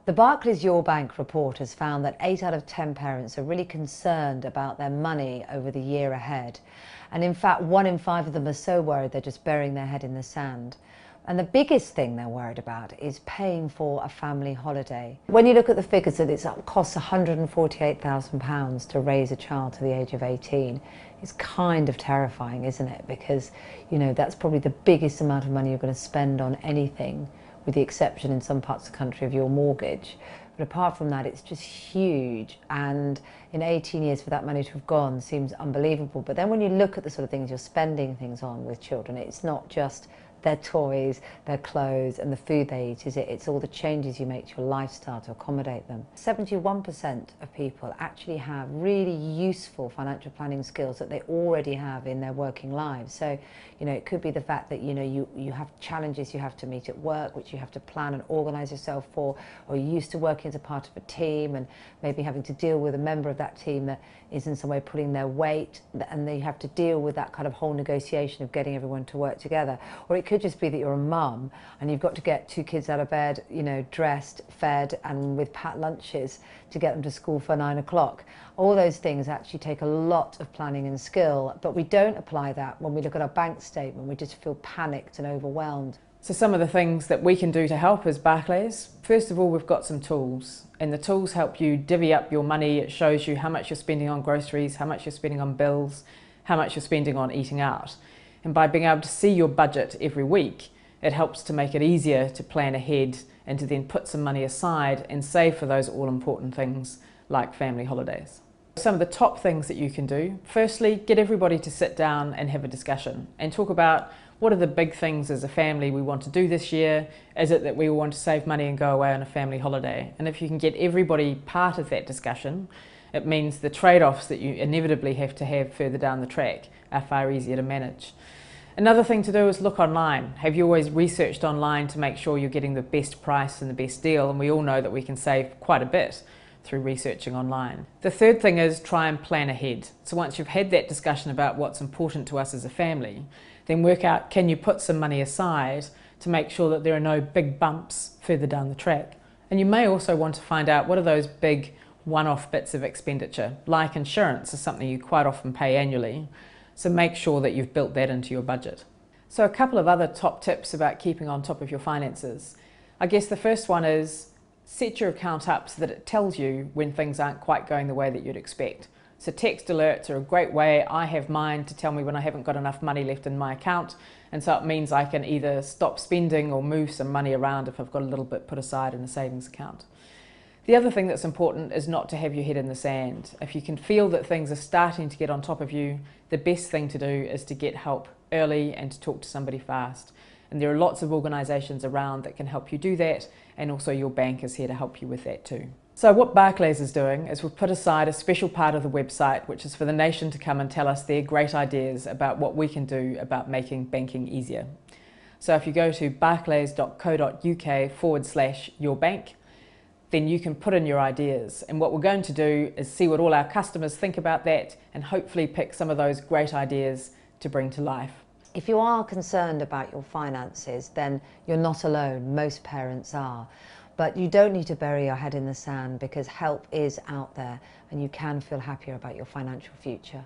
The Barclays Your Bank report has found that 8 out of 10 parents are really concerned about their money over the year ahead. And in fact, 1 in 5 of them are so worried they're just burying their head in the sand. And the biggest thing they're worried about is paying for a family holiday. When you look at the figures that it costs £148,000 to raise a child to the age of 18, it's kind of terrifying, isn't it? Because, you know, that's probably the biggest amount of money you're going to spend on anything, with the exception in some parts of the country of your mortgage. But apart from that, it's just huge. And in 18 years for that money to have gone seems unbelievable. But then when you look at the sort of things you're spending things on with children, it's not just their toys, their clothes and the food they eat, is it? It's all the changes you make to your lifestyle to accommodate them. 71% of people actually have really useful financial planning skills that they already have in their working lives. So, you know, it could be the fact that, you know, you have challenges you have to meet at work, which you have to plan and organise yourself for, or you're used to working as a part of a team and maybe having to deal with a member of that team that is in some way pulling their weight, and then you have to deal with that kind of whole negotiation of getting everyone to work together. Or it could just be that you're a mum and you've got to get 2 kids out of bed, you know, dressed, fed and with packed lunches to get them to school for 9 o'clock. All those things actually take a lot of planning and skill, but we don't apply that when we look at our bank statement. We just feel panicked and overwhelmed. So some of the things that we can do to help as Barclays, first of all, we've got some tools, and the tools help you divvy up your money. It shows you how much you're spending on groceries, how much you're spending on bills, how much you're spending on eating out. And by being able to see your budget every week, it helps to make it easier to plan ahead and to then put some money aside and save for those all-important things like family holidays. Some of the top things that you can do, firstly, get everybody to sit down and have a discussion and talk about what are the big things as a family we want to do this year. Is it that we want to save money and go away on a family holiday? And if you can get everybody part of that discussion, it means the trade-offs that you inevitably have to have further down the track are far easier to manage. Another thing to do is look online. Have you always researched online to make sure you're getting the best price and the best deal? And we all know that we can save quite a bit through researching online. The third thing is try and plan ahead. So once you've had that discussion about what's important to us as a family, then work out, can you put some money aside to make sure that there are no big bumps further down the track? And you may also want to find out what are those big one-off bits of expenditure, like insurance is something you quite often pay annually. So make sure that you've built that into your budget. So a couple of other top tips about keeping on top of your finances. I guess the first one is set your account up so that it tells you when things aren't quite going the way that you'd expect. So text alerts are a great way. I have mine to tell me when I haven't got enough money left in my account, and so it means I can either stop spending or move some money around if I've got a little bit put aside in a savings account. The other thing that's important is not to have your head in the sand. If you can feel that things are starting to get on top of you, the best thing to do is to get help early and to talk to somebody fast. And there are lots of organisations around that can help you do that, and also your bank is here to help you with that too. So what Barclays is doing is we've put aside a special part of the website which is for the nation to come and tell us their great ideas about what we can do about making banking easier. So if you go to barclays.co.uk/yourbank, then you can put in your ideas. And what we're going to do is see what all our customers think about that and hopefully pick some of those great ideas to bring to life. If you are concerned about your finances, then you're not alone. Most parents are. But you don't need to bury your head in the sand, because help is out there and you can feel happier about your financial future.